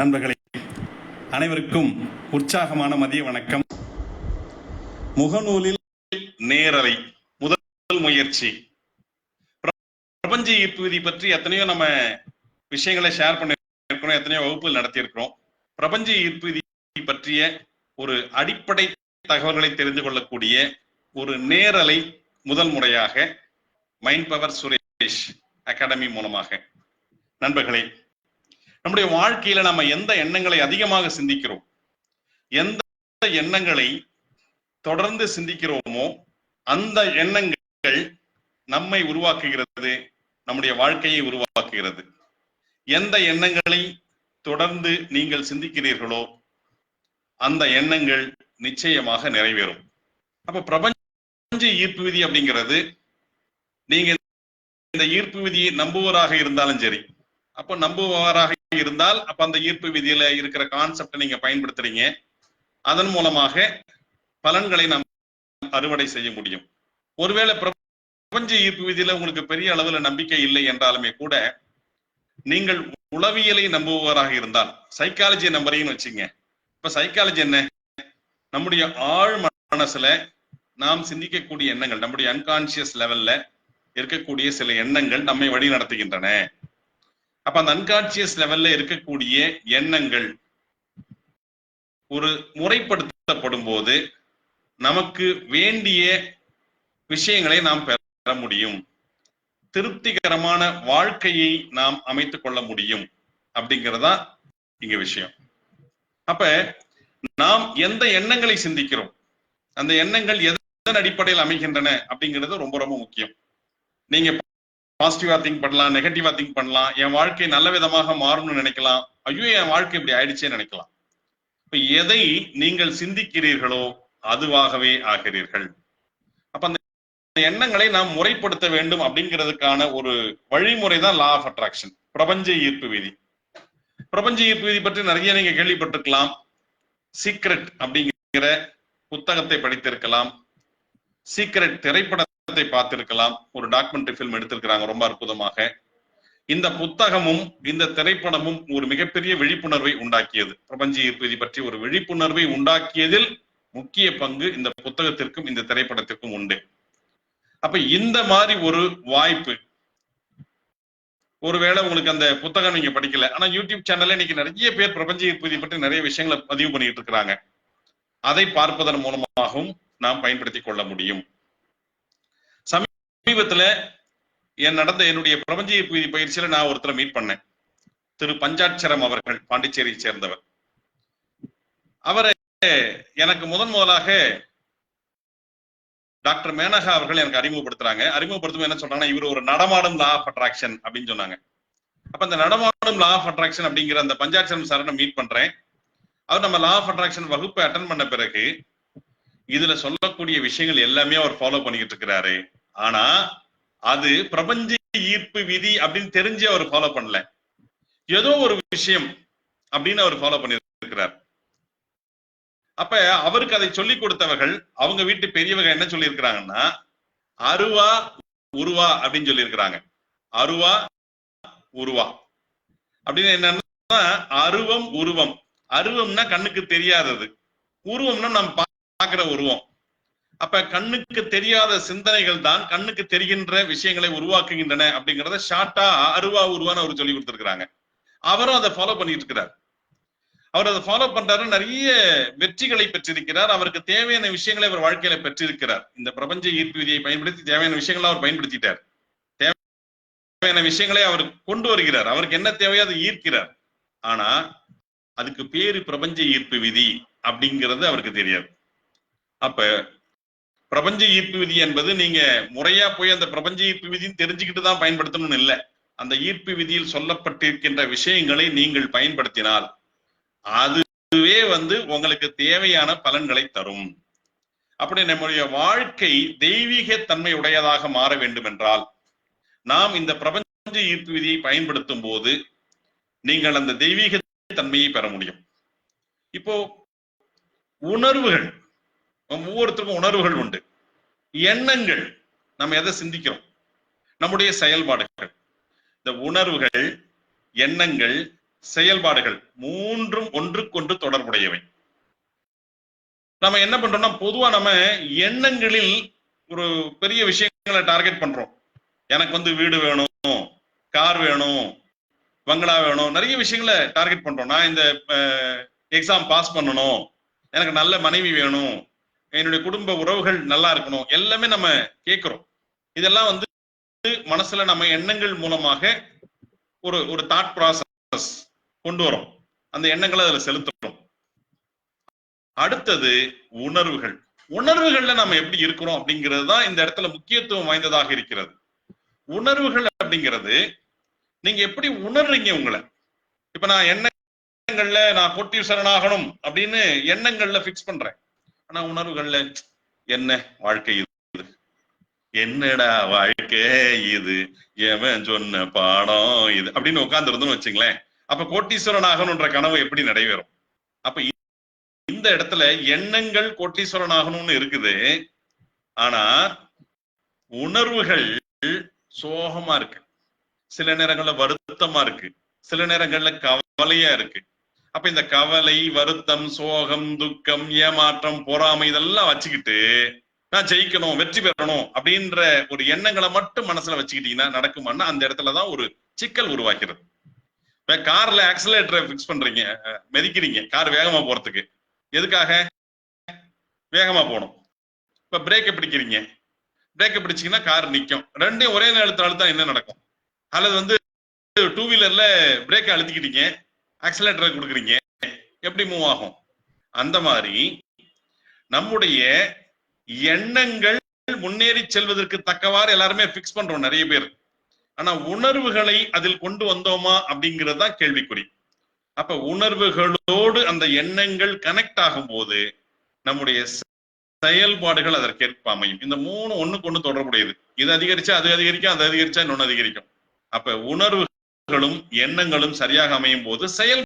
நண்பர்களே, அனைவருக்கும் உற்சாகமான மதிய வணக்கம். முகநூலில் நேரலை முதல் முயற்சி. பிரபஞ்ச ஈர்ப்பு விதி பற்றி எத்தனையோ நம்ம விஷயங்களை ஷேர் பண்ணிருக்கிறோம், எத்தனையோ வகுப்புகள் நடத்தியிருக்கிறோம். பிரபஞ்ச ஈர்ப்பு விதி பற்றிய ஒரு அடிப்படை தகவல்களை தெரிந்து கொள்ளக்கூடிய ஒரு நேரலை முதல் முறையாக மைண்ட் பவர் சுரேஷ் அகாடமி மூலமாக. நண்பர்களே, நம்முடைய வாழ்க்கையில நம்ம எந்த எண்ணங்களை அதிகமாக சிந்திக்கிறோம், எந்த எண்ணங்களை தொடர்ந்து சிந்திக்கிறோமோ அந்த எண்ணங்கள் நம்மை உருவாக்குகிறது, நம்முடைய வாழ்க்கையை உருவாக்குகிறது. எந்த எண்ணங்களை தொடர்ந்து நீங்கள் சிந்திக்கிறீர்களோ அந்த எண்ணங்கள் நிச்சயமாக நிறைவேறும். அப்ப பிரபஞ்ச ஈர்ப்பு விதி அப்படிங்கிறது, நீங்க இந்த ஈர்ப்பு விதியை நம்புவராக இருந்தாலும் சரி, அப்ப நம்புவராக இருந்தால் அப்ப அந்த ஈர்ப்பு விதியில இருக்கிற கான்செப்டை நீங்க பயன்படுத்துறீங்க. அதன் மூலமாக பலன்களை நாம் அறுவடை செய்ய முடியும். ஒருவேளை பிரபஞ்ச ஈர்ப்பு விதியில உங்களுக்கு பெரிய அளவுல நம்பிக்கை இல்லை என்றாலுமே கூட, நீங்கள் உளவியலை நம்புவராக இருந்தால், சைக்காலஜியை நம்புறீங்கன்னு வச்சுங்க. இப்ப சைக்காலஜி என்ன? நம்முடைய ஆழ் மனசுல நாம் சிந்திக்கக்கூடிய எண்ணங்கள், நம்முடைய அன்கான்சியஸ் லெவல்ல இருக்கக்கூடிய சில எண்ணங்கள் நம்மை வழி நடத்துகின்றன. அப்ப அந்த அன்கான்சியஸ் லெவல்ல இருக்கக்கூடிய எண்ணங்கள் ஒரு முறைப்படுத்தப்படும் போது நமக்கு வேண்டிய விஷயங்களை நாம் பெற முடியும், திருப்திகரமான வாழ்க்கையை நாம் அமைத்துக் கொள்ள முடியும் அப்படிங்கிறதா இங்க விஷயம். அப்ப நாம் எந்த எண்ணங்களை சிந்திக்கிறோம், அந்த எண்ணங்கள் எதன் அடிப்படையில் அமைகின்றன அப்படிங்கிறது ரொம்ப ரொம்ப முக்கியம். நீங்க பாசிட்டிவா திங்க் பண்ணலாம், நெகட்டிவா திங்க் பண்ணலாம். என் வாழ்க்கை நல்ல விதமாக மாறும்னு நினைக்கலாம், ஐயோ என் வாழ்க்கை இப்படி ஆயிடுச்சே நினைக்கலாம். இப்ப எதை நீங்கள் சிந்திக்கிறீர்களோ அதுவாகவே ஆகிறீர்கள். அப்ப அந்த எண்ணங்களை நாம் முறைப்படுத்த வேண்டும் அப்படிங்கிறதுக்கான ஒரு வழிமுறை தான் லா ஆஃப் அட்ராக்ஷன், பிரபஞ்ச ஈர்ப்பு விதி. பிரபஞ்ச ஈர்ப்பு விதி பற்றி நிறைய நீங்க கேள்விப்பட்டிருக்கலாம். சீக்ரெட் அப்படிங்கிற புத்தகத்தை படித்திருக்கலாம், சீக்ரெட் திரைப்படத்தை பார்த்திருக்கலாம், ஒரு டாக்குமெண்ட்ரி பிலிம் எடுத்திருக்கிறாங்க ரொம்ப அற்புதமாக. இந்த புத்தகமும் இந்த திரைப்படமும் ஒரு மிகப்பெரிய விழிப்புணர்வை உண்டாக்கியது. பிரபஞ்ச ஈர்ப்பு விதி பற்றி ஒரு விழிப்புணர்வை உண்டாக்கியதில் முக்கிய பங்கு இந்த புத்தகத்திற்கும் இந்த திரைப்படத்திற்கும் உண்டு. அப்ப இந்த மாதிரி ஒரு வாய்ப்பு, ஒருவேளை உங்களுக்கு அந்த புத்தகம் நீங்க படிக்கல, ஆனா யூடியூப் சேனல்ல இன்னைக்கு நிறைய பேர் பிரபஞ்ச ஈர்ப்பு விதி பற்றி நிறைய விஷயங்களை பதிவு பண்ணிட்டு இருக்கிறாங்க. அதை பார்ப்பதன் மூலமாகவும் நாம் பயன்படுத்திக் கொள்ள முடியும். சமீபத்துல நடந்த என்னுடைய பிரபஞ்ச ஈர்ப்பு விதி பயிற்சியில நான் ஒருத்தரை மீட் பண்ணேன். திரு பஞ்சாட்சரம் அவர்கள், பாண்டிச்சேரியை சேர்ந்தவர். அவரை எனக்கு முதலாக டாக்டர் மேனகா அவர்கள் எனக்கு அறிமுகப்படுத்துறாங்க. அறிமுகப்படுத்தும் என்ன சொல்றாங்கன்னா, இவர் ஒரு நடமாடும் லா ஆஃப் அட்ராக்ஷன் அப்படின்னு சொன்னாங்க. அப்ப அந்த நடமாடும் லா ஆஃப் அட்ராக்ஷன் அப்படிங்கிற அந்த பஞ்சாட்சரம் சாரை நான் மீட் பண்றேன். அவர் நம்ம லா ஆஃப் அட்ராக்ஷன் வகுப்பை அட்டன் பண்ண பிறகு இதுல சொல்லக்கூடிய விஷயங்கள் எல்லாமே அவர் ஃபாலோ பண்ணிக்கிட்டு இருக்கிறாரு. ஆனா அது பிரபஞ்ச ஈர்ப்பு விதி அப்படின்னு தெரிஞ்சு அவர் ஃபாலோ பண்ணல, ஏதோ ஒரு விஷயம் அப்படின்னு அவர் ஃபாலோ பண்ணிருக்கிறார். அப்ப அவருக்கு அதை சொல்லி கொடுத்தவர்கள், அவங்க வீட்டு பெரியவங்க என்ன சொல்லி இருக்கிறாங்கன்னா, அருவா உருவா அப்படின்னு சொல்லி இருக்கிறாங்க. அருவா உருவா அப்படின்னு என்னன்னா, அருவம் உருவம். அருவம்னா கண்ணுக்கு தெரியாதது, உருவம்னா நம்ம பார்க்கிற உருவம். அப்ப கண்ணுக்கு தெரியாத சிந்தனைகள் தான் கண்ணுக்கு தெரிகின்ற விஷயங்களை உருவாக்குகின்றன அப்படிங்கிறத ஷார்ட்டா அருவா உருவான்னு அவர் சொல்லி கொடுத்திருக்கிறாங்க. அவரும் அதை ஃபாலோ பண்ணிட்டு இருக்கிறார். அவர் அதை ஃபாலோ பண்றாரு, நிறைய வெற்றிகளை பெற்றிருக்கிறார். அவருக்கு தேவையான விஷயங்களை அவர் வாழ்க்கையில பெற்றிருக்கிறார். இந்த பிரபஞ்ச ஈர்ப்பு விதியை பயன்படுத்தி தேவையான விஷயங்களை அவர் பயன்படுத்திட்டார். தேவையான விஷயங்களை அவர் கொண்டு வருகிறார். அவருக்கு என்ன தேவையோ அதை ஈர்க்கிறார். ஆனா அதுக்கு பேரு பிரபஞ்ச ஈர்ப்பு விதி அப்படிங்கிறது அவருக்கு தெரியாது. அப்ப பிரபஞ்ச ஈர்ப்பு விதி என்பது நீங்க முறையா போய் அந்த பிரபஞ்ச ஈர்ப்பு விதின்னு தெரிஞ்சுக்கிட்டு தான் பயன்படுத்தணும்னு இல்லை. அந்த ஈர்ப்பு விதியில் சொல்லப்பட்டிருக்கின்ற விஷயங்களை நீங்கள் பயன்படுத்தினால் அதுவே உங்களுக்கு தேவையான பலன்களை தரும். அப்படி நம்முடைய வாழ்க்கை தெய்வீக தன்மை உடையதாக மாற வேண்டும் என்றால் நாம் இந்த பிரபஞ்ச ஈர்ப்பு விதியை பயன்படுத்தும் போது நீங்கள் அந்த தெய்வீக தன்மையை பெற முடியும். இப்போ உணர்வுகள், ஒவ்வொருத்தருக்கும் உணர்வுகள் உண்டு. எண்ணங்கள், நம்ம எதை சிந்திக்கிறோம், நம்முடைய செயல்பாடுகள், இந்த உணர்வுகள், எண்ணங்கள், செயல்பாடுகள் மூன்றும் ஒன்றுக்கொன்று தொடர்புடையவை. நம்ம என்ன பண்றோம்னா பொதுவா நம்ம எண்ணங்களில் ஒரு பெரிய விஷயங்களை டார்கெட் பண்றோம். எனக்கு வந்து வீடு வேணும், கார் வேணும், பங்களா வேணும், நிறைய விஷயங்களை டார்கெட் பண்றோம். நான் இந்த எக்ஸாம் பாஸ் பண்ணணும், எனக்கு நல்ல மனைவி வேணும், என்னுடைய குடும்ப உறவுகள் நல்லா இருக்கணும், எல்லாமே நம்ம கேட்கிறோம். இதெல்லாம் வந்து மனசுல நம்ம எண்ணங்கள் மூலமாக ஒரு ஒரு தாட் ப்ராசஸ் கொண்டு வரோம், அந்த எண்ணங்களை அதுல செலுத்துறோம். அடுத்தது உணர்வுகள். உணர்வுகள்ல நம்ம எப்படி இருக்கிறோம் அப்படிங்கிறது தான் இந்த இடத்துல முக்கியத்துவம் வாய்ந்ததாக இருக்கிறது. உணர்வுகள் அப்படிங்கிறது நீங்க எப்படி உணர்றீங்க உங்களை. இப்ப நான் எண்ணங்கள்ல நான் கோட்டீஸ்வரன் ஆகணும் அப்படின்னு எண்ணங்கள்ல பிக்ஸ் பண்றேன். ஆனா உணர்வுகள்ல என்ன வாழ்க்கை இது, என்னடா வாழ்க்கை இது, எவன் சொன்ன பாடம் இது அப்படின்னு உட்கார்ந்து இருந்தோம்னு வச்சுங்களேன், அப்ப கோட்டீஸ்வரன் ஆகணும்ன்ற கனவு எப்படி நிறைவேறும்? அப்ப இந்த இடத்துல எண்ணங்கள் கோட்டீஸ்வரன் ஆகணும்னு இருக்குது, ஆனா உணர்வுகள் சோகமா இருக்கு, சில நேரங்கள்ல வருத்தமா இருக்கு, சில நேரங்கள்ல கவலையா இருக்கு. அப்ப இந்த கவலை, வருத்தம், சோகம், துக்கம், ஏமாற்றம், பொறாமை இதெல்லாம் வச்சுக்கிட்டு நான் ஜெயிக்கணும், வெற்றி பெறணும் அப்படின்ற ஒரு எண்ணங்களை மட்டும் மனசுல வச்சுக்கிட்டீங்கன்னா நடக்குமான்னா அந்த இடத்துலதான் ஒரு சிக்கல் உருவாக்கிறது. இப்ப கார்ல ஆக்சிலேட்டரை பிக்ஸ் பண்றீங்க, மிதிக்கிறீங்க கார் வேகமா போறதுக்கு. எதுக்காக? வேகமா போகணும். இப்ப பிரேக்கை பிடிக்கிறீங்க, பிரேக்கை பிடிச்சீங்கன்னா கார் நிற்கும். ரெண்டையும் ஒரே நேரத்தில் அழுத்தா என்ன நடக்கும்? அல்லது வந்து டூ வீலர்ல பிரேக்கை அழுத்திக்கிட்டீங்க, ஆக்சிலேட்டரை கொடுக்குறீங்க, எப்படி மூவ் ஆகும்? அந்த மாதிரி நம்முடைய எண்ணங்கள் முன்னேறி செல்வதற்கு தக்கவாறு எல்லாருமே பிக்ஸ் பண்றோம் நிறைய பேர். ஆனா உணர்வுகளை அதில் கொண்டு வந்தோமா அப்படிங்கிறது தான் கேள்விக்குறி. அப்ப உணர்வுகளோடு அந்த எண்ணங்கள் கனெக்ட் ஆகும் போது நம்முடைய செயல்பாடுகள் அதற்கேற்ப அமையும். இந்த மூணு ஒண்ணுக்கு ஒண்ணு தொடர்புடையது. இது அதிகரிச்சா அது அதிகரிக்கும், அது அதிகரிச்சா இன்னொன்னு அதிகரிக்கும். அப்ப உணர்வுகளும் எண்ணங்களும் சரியாக அமையும் போது செயல்